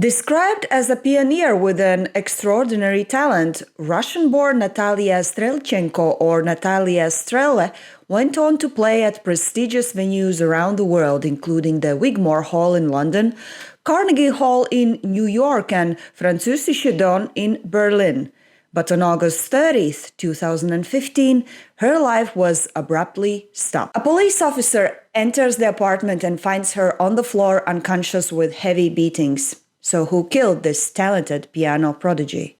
Described as a pioneer with an extraordinary talent, Russian-born Natalija Strelchenko, or Natalia Strelle, went on to play at prestigious venues around the world, including the Wigmore Hall in London, Carnegie Hall in New York, and Französische Dom in Berlin. But on August 30th, 2015, her life was abruptly stopped. A police officer enters the apartment and finds her on the floor unconscious with heavy beatings. So who killed this talented piano prodigy?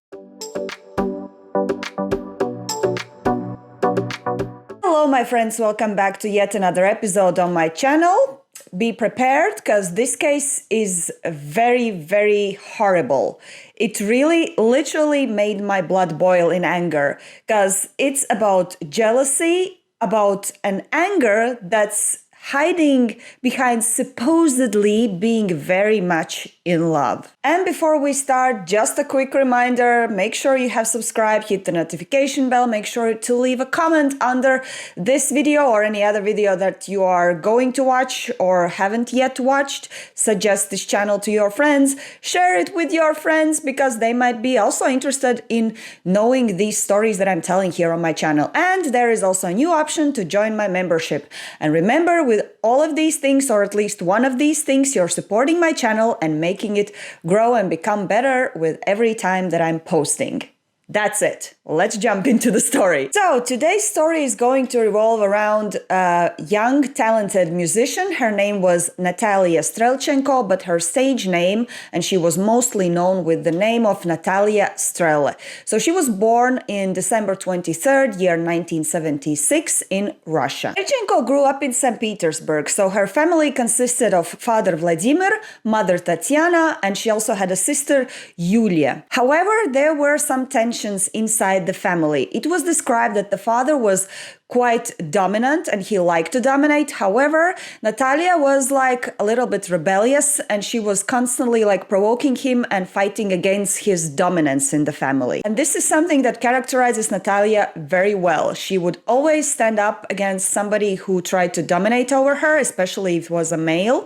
Hello my friends, welcome back to yet another episode on my channel. Be prepared, because this case is very, very horrible. It really literally made my blood boil in anger, because it's about jealousy, about an anger that's hiding behind supposedly being very much in love. And before we start, just a quick reminder, make sure you have subscribed, hit the notification bell, make sure to leave a comment under this video or any other video that you are going to watch or haven't yet watched. Suggest this channel to your friends, share it with your friends because they might be also interested in knowing these stories that I'm telling here on my channel. And there is also a new option to join my membership. And remember, with all of these things, or at least one of these things, you're supporting my channel and making it grow and become better with every time that I'm posting. That's it. Let's jump into the story. So today's story is going to revolve around a young, talented musician. Her name was Natalija Strelchenko, but her stage name, and she was mostly known with the name of Natalia Strelle. So she was born in December 23rd, year 1976 in Russia. Strelchenko grew up in St. Petersburg. So her family consisted of father Vladimir, mother Tatiana, and she also had a sister, Yulia. However, there were some tensions inside the family. It was described that the father was quite dominant and he liked to dominate. However, Natalia was like a little bit rebellious and she was constantly like provoking him and fighting against his dominance in the family. And this is something that characterizes Natalia very well. She would always stand up against somebody who tried to dominate over her, especially if it was a male.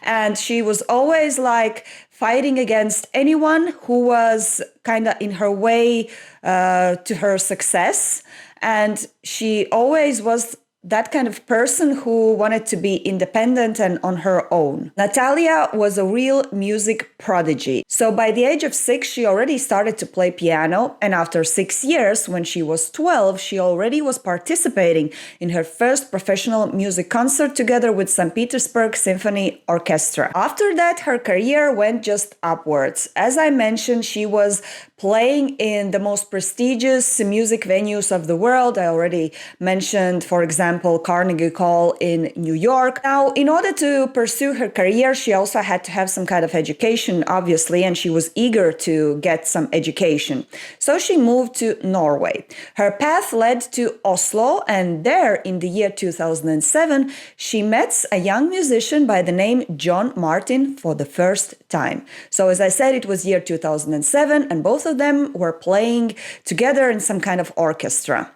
And she was always like fighting against anyone who was kind of in her way to her success. And she always was that kind of person who wanted to be independent and on her own. Natalia was a real music prodigy. So by the age of 6, she already started to play piano. And after 6 years, when she was 12, she already was participating in her first professional music concert together with St. Petersburg Symphony Orchestra. After that, her career went just upwards. As I mentioned, she was playing in the most prestigious music venues of the world. I already mentioned, for example, Carnegie Hall in New York. Now, in order to pursue her career, she also had to have some kind of education, obviously, and she was eager to get some education. So she moved to Norway. Her path led to Oslo, and there, in the year 2007, she met a young musician by the name Jon Martin for the first time. So as I said, it was year 2007, and both of them were playing together in some kind of orchestra.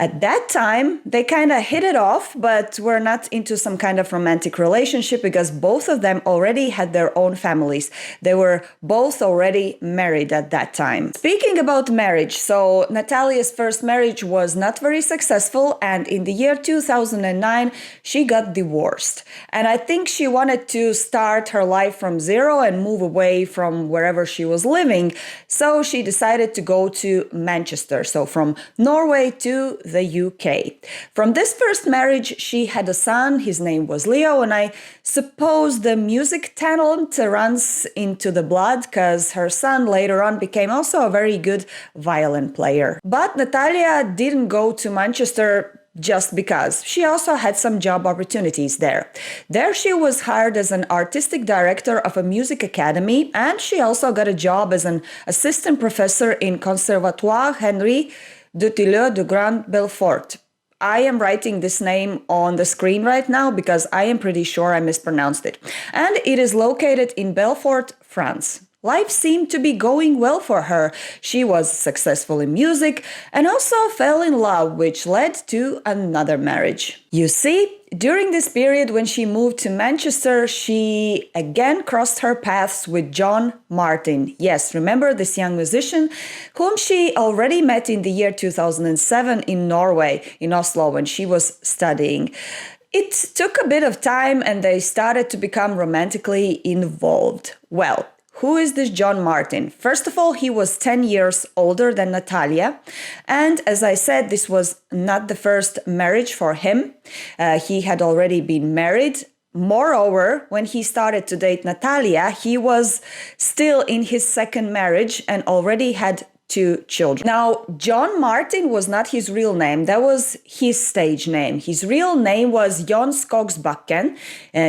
At that time, they kind of hit it off, but were not into some kind of romantic relationship because both of them already had their own families. They were both already married at that time. Speaking about marriage, so Natalia's first marriage was not very successful, and in the year 2009, she got divorced. And I think she wanted to start her life from zero and move away from wherever she was living. So she decided to go to Manchester, so from Norway to the UK. From this first marriage, she had a son. His name was Leo, and I suppose the music talent runs into the blood because her son later on became also a very good violin player. But Natalia didn't go to Manchester just because. She also had some job opportunities there. There she was hired as an artistic director of a music academy, and she also got a job as an assistant professor in Conservatoire Henri Dutilleux de Grand Belfort. I am writing this name on the screen right now because I am pretty sure I mispronounced it. And it is located in Belfort, France. Life seemed to be going well for her. She was successful in music and also fell in love, which led to another marriage. You see, during this period when she moved to Manchester, she again crossed her paths with Jon Martin. Yes, remember this young musician whom she already met in the year 2007 in Norway, in Oslo, when she was studying. It took a bit of time and they started to become romantically involved. Well, who is this Jon Martin? First of all, he was 10 years older than Natalia. And as I said, this was not the first marriage for him. He had already been married. Moreover, when he started to date Natalia, he was still in his second marriage and already had 2 children. Now, Jon Martin was not his real name. That was his stage name. His real name was Jon Skogsbakken.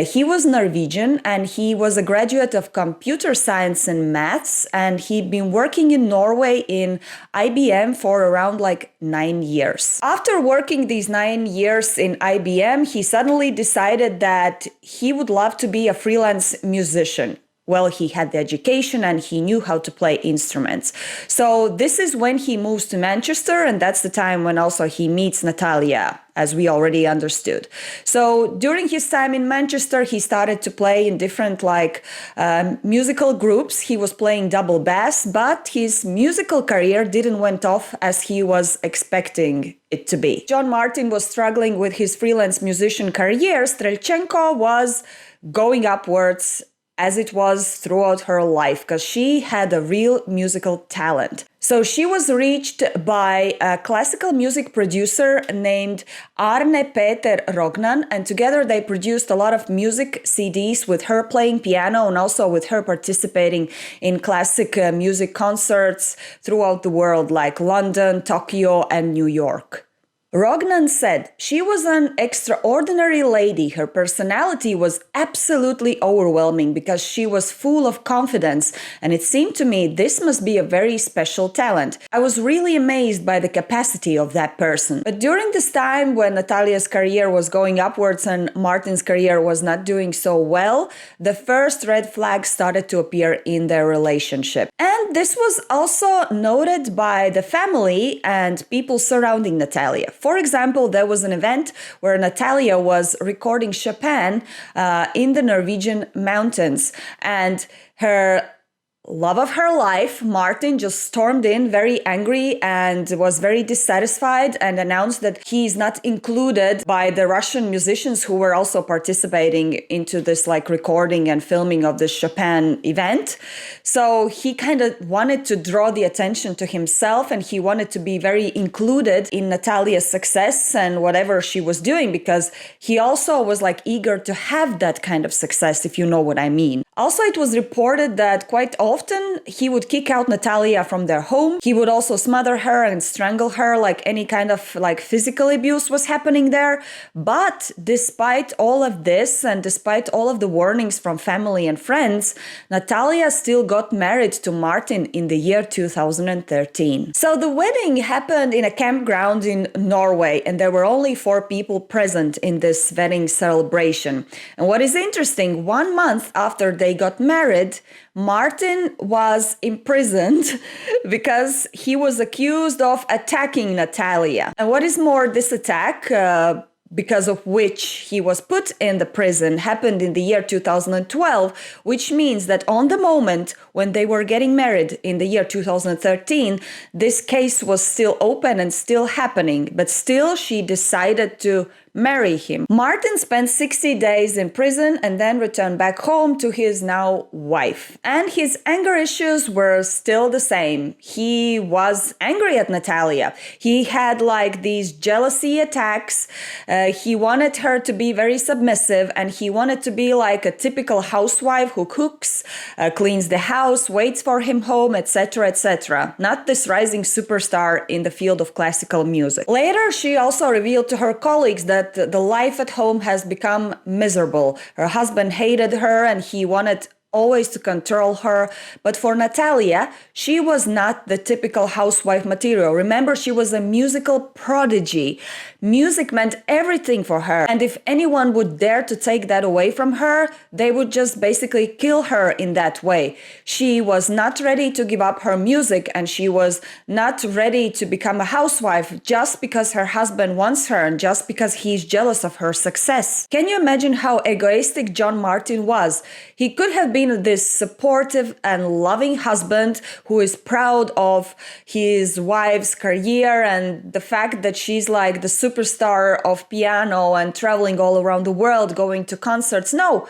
He was Norwegian and he was a graduate of computer science and maths. And he'd been working in Norway in IBM for around 9 years. After working these 9 years in IBM, he suddenly decided that he would love to be a freelance musician. Well, he had the education and he knew how to play instruments. So this is when he moves to Manchester, and that's the time when also he meets Natalia, as we already understood. So during his time in Manchester, he started to play in different musical groups. He was playing double bass, but his musical career didn't went off as he was expecting it to be. Jon Martin was struggling with his freelance musician career. Strelchenko was going upwards, as it was throughout her life, because she had a real musical talent. So she was reached by a classical music producer named Arne Peter Rognan, and together they produced a lot of music CDs with her playing piano and also with her participating in classic music concerts throughout the world, like London, Tokyo, and New York. Rognan said she was an extraordinary lady. Her personality was absolutely overwhelming because she was full of confidence, and it seemed to me this must be a very special talent. I was really amazed by the capacity of that person. But during this time when Natalia's career was going upwards and Martin's career was not doing so well, the first red flags started to appear in their relationship. And this was also noted by the family and people surrounding Natalia. For example, there was an event where Natalia was recording Chopin in the Norwegian mountains, and her love of her life, Martin, just stormed in very angry and was very dissatisfied and announced that he is not included by the Russian musicians who were also participating into this recording and filming of the Chopin event. So he kind of wanted to draw the attention to himself, and he wanted to be very included in Natalia's success and whatever she was doing, because he also was eager to have that kind of success, if you know what I mean. Also, it was reported that quite often he would kick out Natalia from their home. He would also smother her and strangle her, any kind of physical abuse was happening there. But despite all of this and despite all of the warnings from family and friends, Natalia still got married to Martin in the year 2013. So the wedding happened in a campground in Norway, and there were only 4 people present in this wedding celebration. And what is interesting, 1 month after they got married, Martin was imprisoned because he was accused of attacking Natalia. And what is more, this attack, because of which he was put in the prison, happened in the year 2012, which means that on the moment when they were getting married in the year 2013, this case was still open and still happening, but still she decided to marry him. Martin spent 60 days in prison and then returned back home to his now wife. And his anger issues were still the same. He was angry at Natalia. He had these jealousy attacks. He wanted her to be very submissive, and he wanted to be a typical housewife who cooks, cleans the house, waits for him home, etc., etc. Not this rising superstar in the field of classical music. Later, she also revealed to her colleagues that the life at home has become miserable. Her husband hated her and he wanted always to control her. But for Natalia, she was not the typical housewife material. Remember, she was a musical prodigy. Music meant everything for her. And if anyone would dare to take that away from her, they would just basically kill her in that way. She was not ready to give up her music, and she was not ready to become a housewife just because her husband wants her and just because he's jealous of her success. Can you imagine how egoistic Jon Martin was? He could have been this supportive and loving husband who is proud of his wife's career and the fact that she's like the superstar of piano and traveling all around the world, going to concerts. No,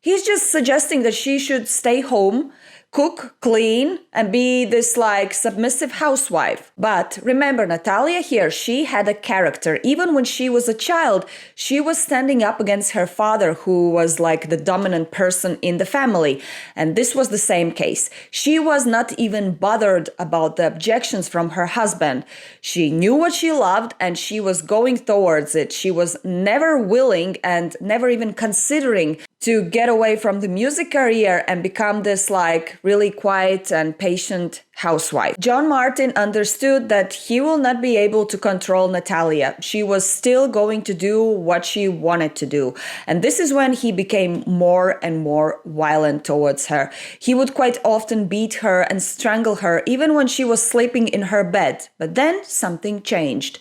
he's just suggesting that she should stay home, cook, clean, and be this like submissive housewife. But remember, Natalia here, she had a character. Even when she was a child, she was standing up against her father, who was like the dominant person in the family. And this was the same case. She was not even bothered about the objections from her husband. She knew what she loved and she was going towards it. She was never willing and never even considering to get away from the music career and become this like really quiet and patient housewife. Jon Martin understood that he will not be able to control Natalia. She was still going to do what she wanted to do. And this is when he became more and more violent towards her. He would quite often beat her and strangle her, even when she was sleeping in her bed. But then something changed.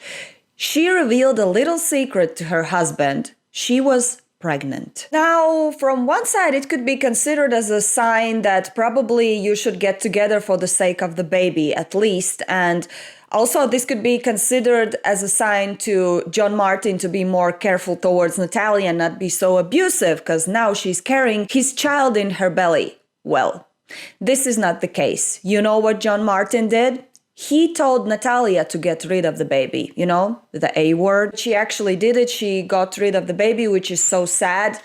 She revealed a little secret to her husband. She was pregnant. Now, from one side, it could be considered as a sign that probably you should get together for the sake of the baby, at least. And also, this could be considered as a sign to Jon Martin to be more careful towards Natalia and not be so abusive, because now she's carrying his child in her belly. Well, this is not the case. You know what Jon Martin did? He told Natalia to get rid of the baby, you know, the A word. She actually did it. She got rid of the baby, which is so sad.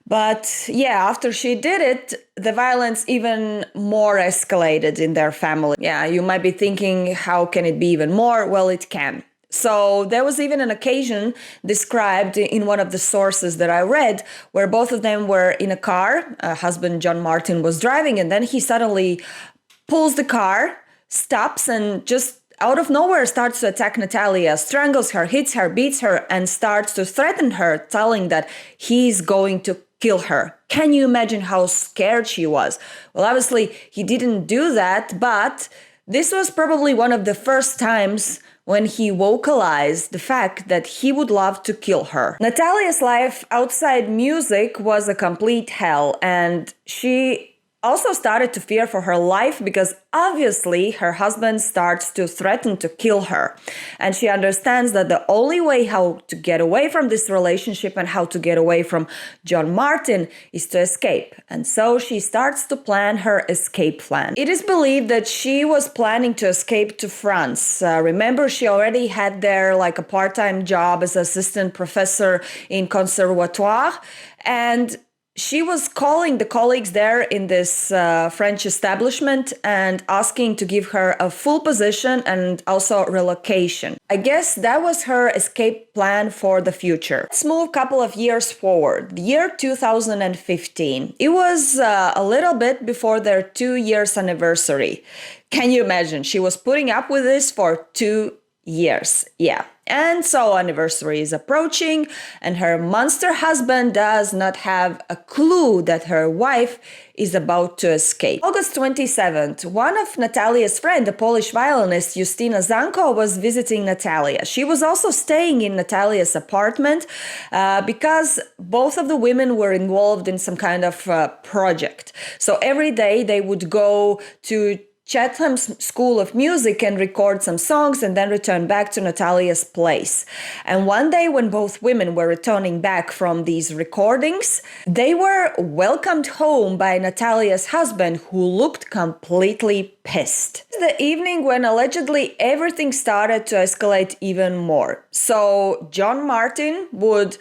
But yeah, after she did it, the violence even more escalated in their family. Yeah, you might be thinking, how can it be even more? Well, it can. So there was even an occasion described in one of the sources that I read where both of them were in a car. Husband Jon Martin was driving, and then he suddenly pulls the car, stops, and just out of nowhere starts to attack Natalia, strangles her, hits her, beats her, and starts to threaten her, telling that he's going to kill her. Can you imagine how scared she was? Well, obviously, he didn't do that, but this was probably one of the first times when he vocalized the fact that he would love to kill her. Natalia's life outside music was a complete hell, and she also started to fear for her life because obviously her husband starts to threaten to kill her. And she understands that the only way how to get away from this relationship and how to get away from Jon Martin is to escape. And so she starts to plan her escape plan. It is believed that she was planning to escape to France. Remember, she already had there like a part-time job as assistant professor in conservatoire, and she was calling the colleagues there in this French establishment and asking to give her a full position and also relocation. I guess that was her escape plan for the future. Let's move a couple of years forward. The year 2015. It was a little bit before their 2 years anniversary. Can you imagine? She was putting up with this for 2 years. Yeah. And so anniversary is approaching, and her monster husband does not have a clue that her wife is about to escape. August 27th, one of Natalia's friends, the Polish violinist Justyna Zanko, was visiting Natalia. She was also staying in Natalia's apartment because both of the women were involved in some kind of project. So every day they would go to Chatham's School of Music and record some songs and then return back to Natalia's place. And one day when both women were returning back from these recordings, they were welcomed home by Natalia's husband, who looked completely pissed. The evening when allegedly everything started to escalate even more. So Jon Martin would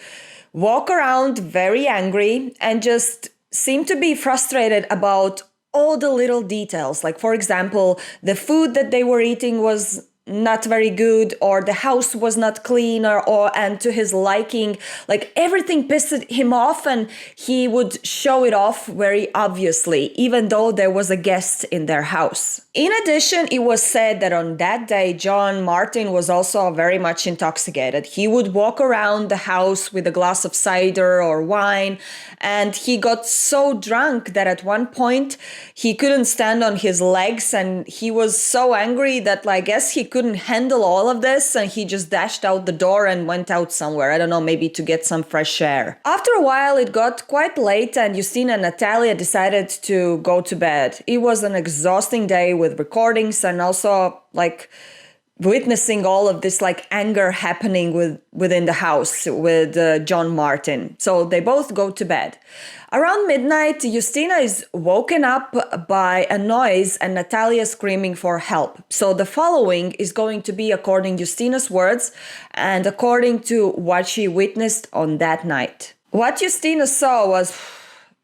walk around very angry and just seem to be frustrated about all the little details. Like, for example, the food that they were eating was not very good, or the house was not clean, or and to his liking, like everything pissed him off, and he would show it off very obviously, even though there was a guest in their house. In addition, it was said that on that day, Jon Martin was also very much intoxicated. He would walk around the house with a glass of cider or wine, and he got so drunk that at one point he couldn't stand on his legs, and he was so angry that I guess he couldn't handle all of this, and he just dashed out the door and went out somewhere. I don't know, maybe to get some fresh air. After a while, it got quite late, and Justina and Natalia decided to go to bed. It was an exhausting day with recordings and also like witnessing all of this like anger happening within the house with Jon Martin. So they both go to bed. Around midnight, Justina is woken up by a noise and Natalia screaming for help. So the following is going to be according to Justina's words and according to what she witnessed on that night. What Justina saw was,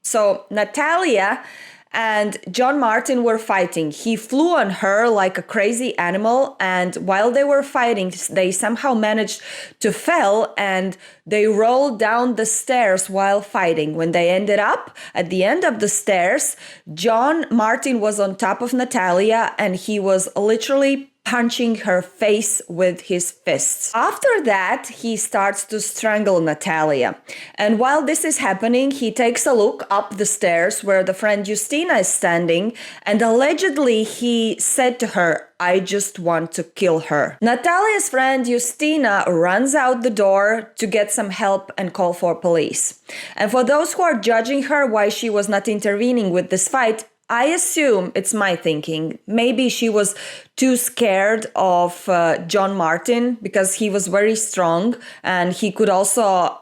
so Natalia and Jon Martin were fighting. He flew on her like a crazy animal, and while they were fighting, they somehow managed to fall and they rolled down the stairs while fighting. When they ended up at the end of the stairs, Jon Martin was on top of Natalia and he was literally punching her face with his fists. After that, he starts to strangle Natalia. And while this is happening, he takes a look up the stairs where the friend Justina is standing, and allegedly he said to her, "I just want to kill her." Natalia's friend Justina runs out the door to get some help and call for police. And for those who are judging her why she was not intervening with this fight, I assume, it's my thinking, maybe she was too scared of Jon Martin because he was very strong and he could also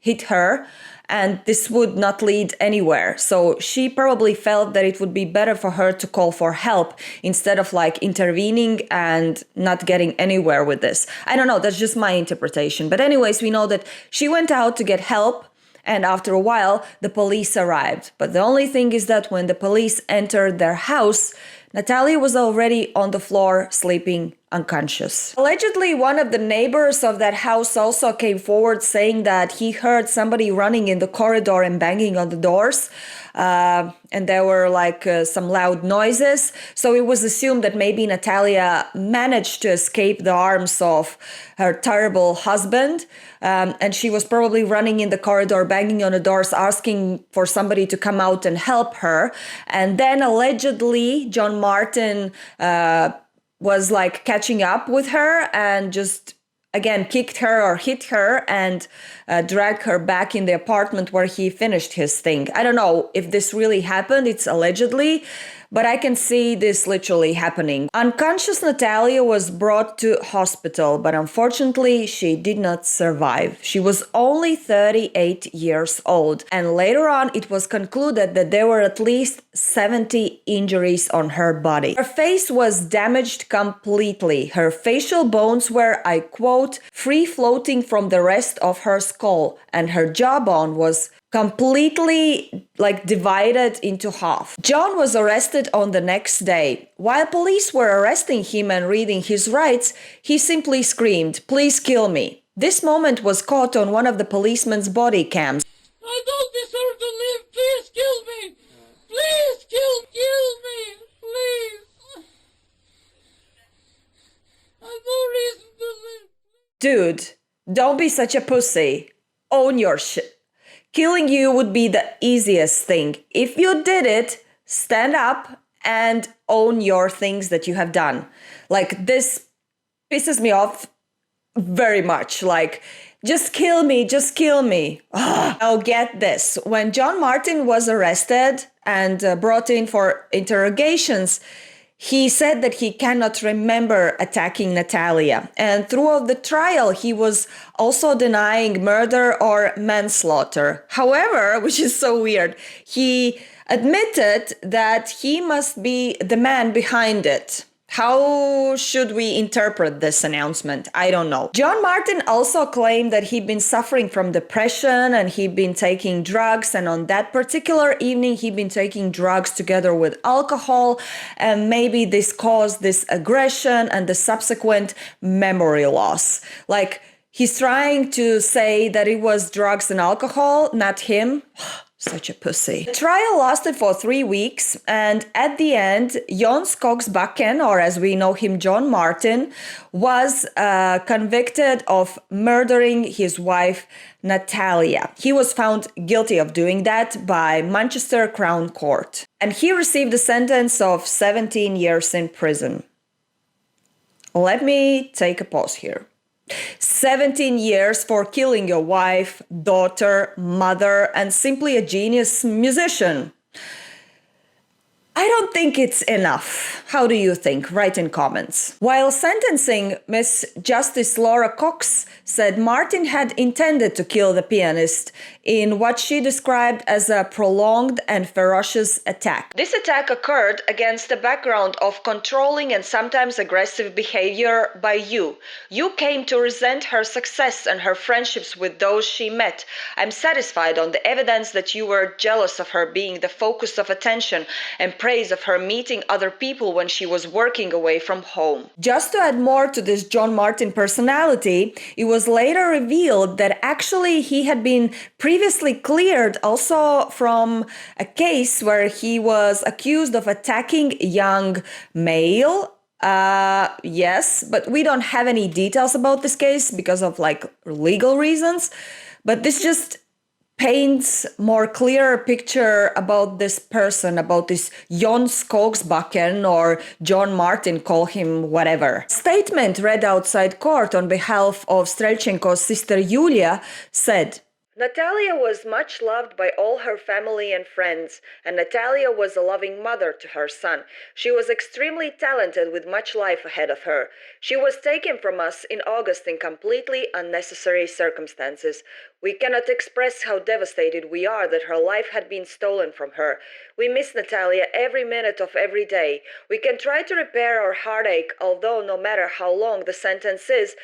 hit her, and this would not lead anywhere. So she probably felt that it would be better for her to call for help instead of like intervening and not getting anywhere with this. I don't know, that's just my interpretation. But anyways, we know that she went out to get help. And after a while, the police arrived. But the only thing is that when the police entered their house, Natalia was already on the floor sleeping unconscious. Allegedly, one of the neighbors of that house also came forward saying that he heard somebody running in the corridor and banging on the doors. And there were like some loud noises. So it was assumed that maybe Natalia managed to escape the arms of her terrible husband. And she was probably running in the corridor, banging on the doors, asking for somebody to come out and help her. And then allegedly, Jon Martin was like catching up with her and just again kicked her or hit her and dragged her back in the apartment where he finished his thing. I don't know if this really happened, it's allegedly, but I can see this literally happening. Unconscious Natalia was brought to hospital, but unfortunately she did not survive. She was only 38 years old, and later on it was concluded that there were at least 70 injuries on her body. Her face was damaged completely. Her facial bones were, I quote, free floating from the rest of her skull, and her jawbone was completely like divided into half. Jon was arrested on the next day. While police were arresting him and reading his rights, he simply screamed, "Please kill me." This moment was caught on one of the policeman's body cams. "I don't deserve to live. Please kill me. Please kill me. Please. I've no reason to live." Dude, don't be such a pussy. Own your shit. Killing you would be the easiest thing. If you did it, stand up and own your things that you have done. Like, this pisses me off very much. Like, just kill me, just kill me. Now get this. When Jon Martin was arrested and brought in for interrogations, he said that he cannot remember attacking Natalia. And throughout the trial, he was also denying murder or manslaughter. However, which is so weird, he admitted that he must be the man behind it. How should we interpret this announcement? I don't know. Jon Martin also claimed that he'd been suffering from depression and he'd been taking drugs. And on that particular evening, he'd been taking drugs together with alcohol. And maybe this caused this aggression and the subsequent memory loss. Like, he's trying to say that it was drugs and alcohol, not him. Such a pussy. The trial lasted for 3 weeks, and at the end, Jon Skogsbakken, or as we know him, Jon Martin, was convicted of murdering his wife, Natalia. He was found guilty of doing that by Manchester Crown Court, and he received a sentence of 17 years in prison. Let me take a pause here. 17 years for killing your wife, daughter, mother, and simply a genius musician. I don't think it's enough. How do you think? Write in comments. While sentencing, Miss Justice Laura Cox said Martin had intended to kill the pianist in what she described as a prolonged and ferocious attack. This attack occurred against the background of controlling and sometimes aggressive behavior by you. You came to resent her success and her friendships with those she met. I'm satisfied on the evidence that you were jealous of her being the focus of attention and praise of her meeting other people when she was working away from home. Just to add more to this Jon Martin personality, it was later revealed that actually he had been previously cleared also from a case where he was accused of attacking a young male. Yes, but we don't have any details about this case because of like legal reasons. But this just paints more clearer picture about this person, about this Jon Skogsbakken, or Jon Martin, call him whatever. Statement read outside court on behalf of Strelchenko's sister Yulia said, Natalia was much loved by all her family and friends, and Natalia was a loving mother to her son. She was extremely talented with much life ahead of her. She was taken from us in August in completely unnecessary circumstances. We cannot express how devastated we are that her life had been stolen from her. We miss Natalia every minute of every day. We can try to repair our heartache, although no matter how long the sentence is,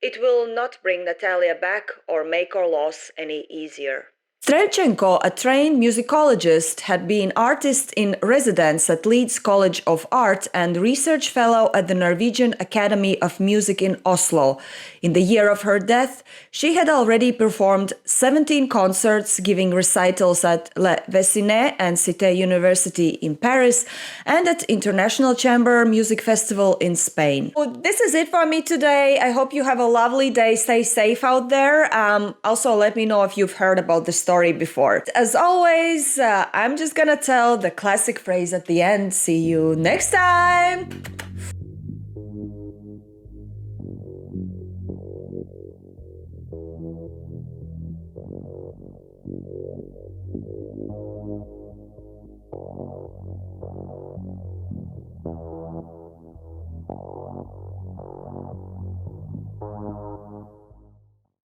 it will not bring Natalia back or make our loss any easier. Strelchenko, a trained musicologist, had been artist in residence at Leeds College of Art and research fellow at the Norwegian Academy of Music in Oslo. In the year of her death, she had already performed 17 concerts, giving recitals at Le Vecine and Cité University in Paris and at International Chamber Music Festival in Spain. Well, this is it for me today. I hope you have a lovely day. Stay safe out there. Also, let me know if you've heard about the story before. As always, I'm just gonna tell the classic phrase at the end. See you next time!